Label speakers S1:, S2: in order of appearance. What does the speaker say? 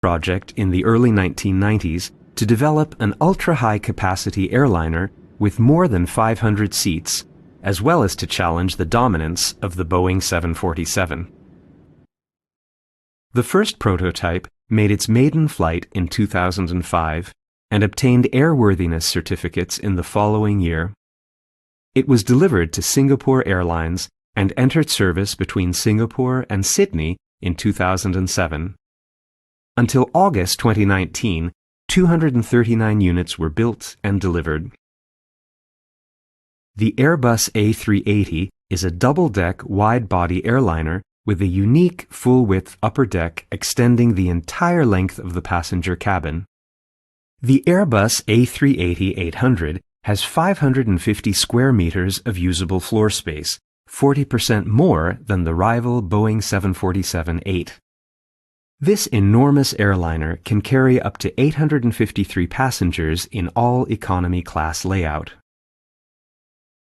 S1: project in the early 1990s to develop an ultra-high capacity airliner with more than 500 seats, as well as to challenge the dominance of the Boeing 747. The first prototype made its maiden flight in 2005 and obtained airworthiness certificates in the following year. It was delivered to Singapore Airlines and entered service between Singapore and Sydney in 2007. Until August 2019, 239 units were built and delivered. The Airbus A380 is a double-deck wide-body airliner with a unique full-width upper deck extending the entire length of the passenger cabin. The Airbus A380-800 has 550 square meters of usable floor space, 40% more than the rival Boeing 747-8. This enormous airliner can carry up to 853 passengers in all economy class layout.